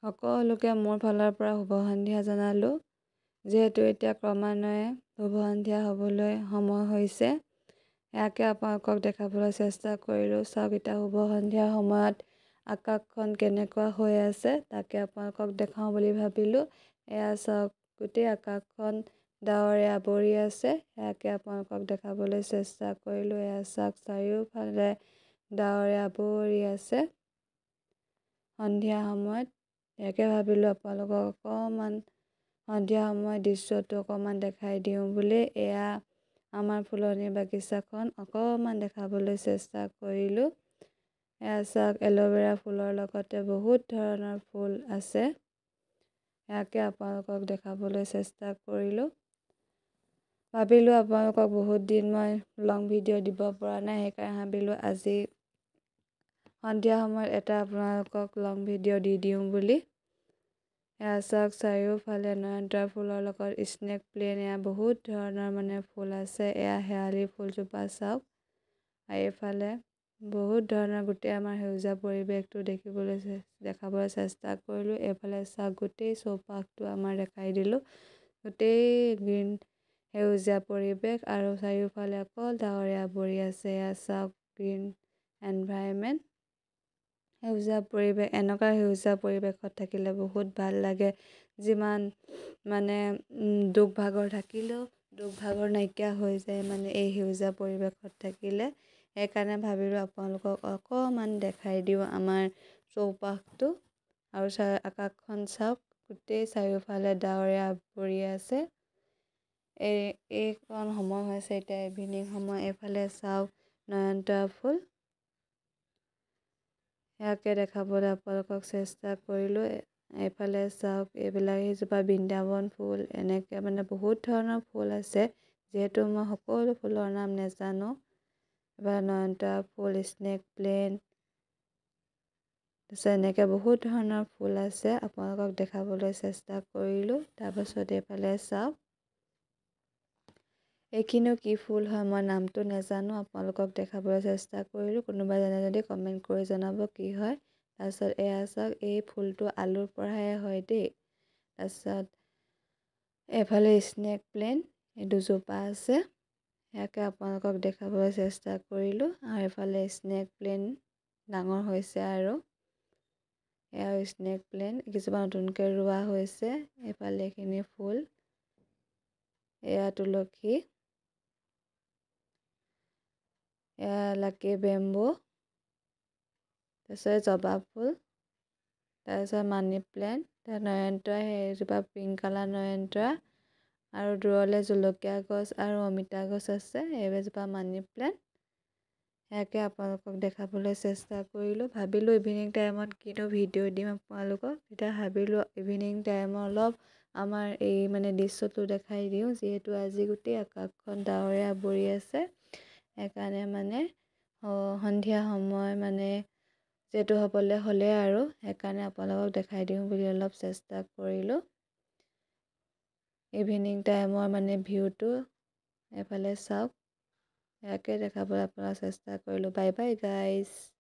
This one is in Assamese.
সকলোকে মোৰ ফালৰ পৰা শুভ সন্ধিয়া জনালোঁ। যিহেতু এতিয়া ক্ৰমান্বয়ে শুভ সন্ধিয়া হ'বলৈ সময় হৈছে, ইয়াকে আপোনালোকক দেখাবলৈ চেষ্টা কৰিলোঁ। চাওক, এতিয়া শুভ সন্ধিয়াৰ সময়ত আকাশখন কেনেকুৱা হৈ আছে তাকে আপোনালোকক দেখাওঁ বুলি ভাবিলোঁ। এয়া চাওক, গোটেই আকাশখন ডাৱৰে আৱৰি আছে, ইয়াকে আপোনালোকক দেখাবলৈ চেষ্টা কৰিলোঁ। এয়া চাওক, চাৰিওফালে ডাৱৰে আৱৰি আছে সন্ধিয়া সময়ত। ইয়াকে ভাবিলোঁ আপোনালোকক অকণমান সন্ধিয়া সময়ত দৃশ্যটো অকণমান দেখাই দিওঁ বুলি এয়া আমাৰ ফুলনি বাগিচাখন অকণমান দেখাবলৈ চেষ্টা কৰিলোঁ। এয়া চাওক, এল'ভেৰা ফুলৰ লগতে বহুত ধৰণৰ ফুল আছে, ইয়াকে আপোনালোকক দেখাবলৈ চেষ্টা কৰিলোঁ। ভাবিলোঁ আপোনালোকক বহুত দিন মই লং ভিডিঅ' দিব পৰা নাই, সেইকাৰণে ভাবিলোঁ আজি সন্ধিয়া সময়ত এটা আপোনালোকক লং ভিডিঅ' দি দিওঁ বুলি। এয়া চাওক, চাৰিওফালে নয়নতৰা ফুলৰ লগত স্নেক প্লেন, এয়া বহুত ধৰণৰ ফুল আছে। এয়া শেৱালি ফুলজোপা চাওক, এইফালে বহুত ধৰণৰ গোটেই আমাৰ সেউজীয়া পৰিৱেশটো দেখাবলৈ চেষ্টা কৰিলোঁ। এইফালে চাওক, গোটেই চৌপাশটো আমাৰ দেখাই দিলোঁ, গোটেই গ্ৰীণ সেউজীয়া পৰিৱেশ আৰু চাৰিওফালে অকল ডাৱৰে আৱৰি আছে। এয়া চাওক, গ্ৰীণ এনভাইৰনমেণ্ট, সেউজীয়া পৰিৱেশ। এনেকুৱা সেউজীয়া পৰিৱেশত থাকিলে বহুত ভাল লাগে। যিমান দুখ ভাগৰ থাকিলেও দুখ ভাগৰ নাইকিয়া হৈ যায় এই সেউজীয়া পৰিৱেশত থাকিলে। সেইকাৰণে ভাবিলোঁ আপোনালোকক অকণমান দেখাই দিওঁ আমাৰ চৌপাশটো। আৰু আকাশখন চাওক, গোটেই চাৰিওফালে ডাৱৰে আৱৰি আছে। এইকণ সময় হৈছে এতিয়া ইভিনিং সময়। এইফালে চাওক, নয়নতৰা ফুল, ইয়াকে দেখাবলৈ আপোনালোকক চেষ্টা কৰিলোঁ। এইফালে চাওক, এইজোপা বৃন্দাবন ফুল, এনেকৈ বহুত ধৰণৰ ফুল আছে। যিহেতু মই সকলো ফুলৰ নাম নেজানো। এইফালে নয়নতৰা ফুল, স্নেক প্লেন, তাৰপিছত এনেকৈ বহুত ধৰণৰ ফুল আছে, আপোনালোকক দেখাবলৈ চেষ্টা কৰিলোঁ। তাৰপাছত এইফালে চাওক, এইখিনিও কি ফুল হয় মই নামটো নেজানো, আপোনালোকক দেখাবলৈ চেষ্টা কৰিলোঁ। কোনোবাই জানে যদি কমেণ্ট কৰি জনাব কি হয়। তাৰপিছত এয়া চাওক, এই ফুলটো আলুৰ পৰাহে হয় দেই। তাৰপিছত এইফালে স্নেক প্লেন, এই দুজোপা আছে, ইয়াকে আপোনালোকক দেখাবলৈ চেষ্টা কৰিলোঁ। আৰু এইফালে স্নেক প্লেন ডাঙৰ হৈছে আৰু এয়া স্নেক প্লেন, কিছুমান নতুনকৈ ৰোৱা হৈছে। এইফালে এইখিনি ফুল, এয়া তুলসী, এয়া লাকি বেম্বো, তাৰপিছত জবা ফুল, তাৰপিছত মানি প্লেণ্ট, নয়নতৰা, সেইজোপা পিংক কালাৰ নয়নতৰা, আৰু দূৰলৈ জলকীয়া গছ আৰু অমিতা গছ আছে। এইজোপা মানি প্লেণ্ট, ইয়াকে আপোনালোকক দেখাবলৈ চেষ্টা কৰিলোঁ। ভাবিলোঁ ইভিনিং টাইমত কিনো ভিডিঅ' দিম আপোনালোকক, তেতিয়া ভাবিলোঁ ইভিনিং টাইমত অলপ আমাৰ এই দৃশ্যটো দেখাই দিওঁ। যিহেতু আজি গোটেই আকাশখন ডাৱৰে আৱৰি আছে, সেইকাৰণে সন্ধিয়া সময় যিহেতু হ'বলৈ হ'লে আৰু সেইকাৰণে আপোনালোকক দেখাই দিওঁ বুলি অলপ চেষ্টা কৰিলোঁ। ইভিনিং টাইমৰ ভিউটো এইফালে চাওক, ইয়াকে দেখাবলৈ আপোনালোকক চেষ্টা কৰিলোঁ। Bye bye guys.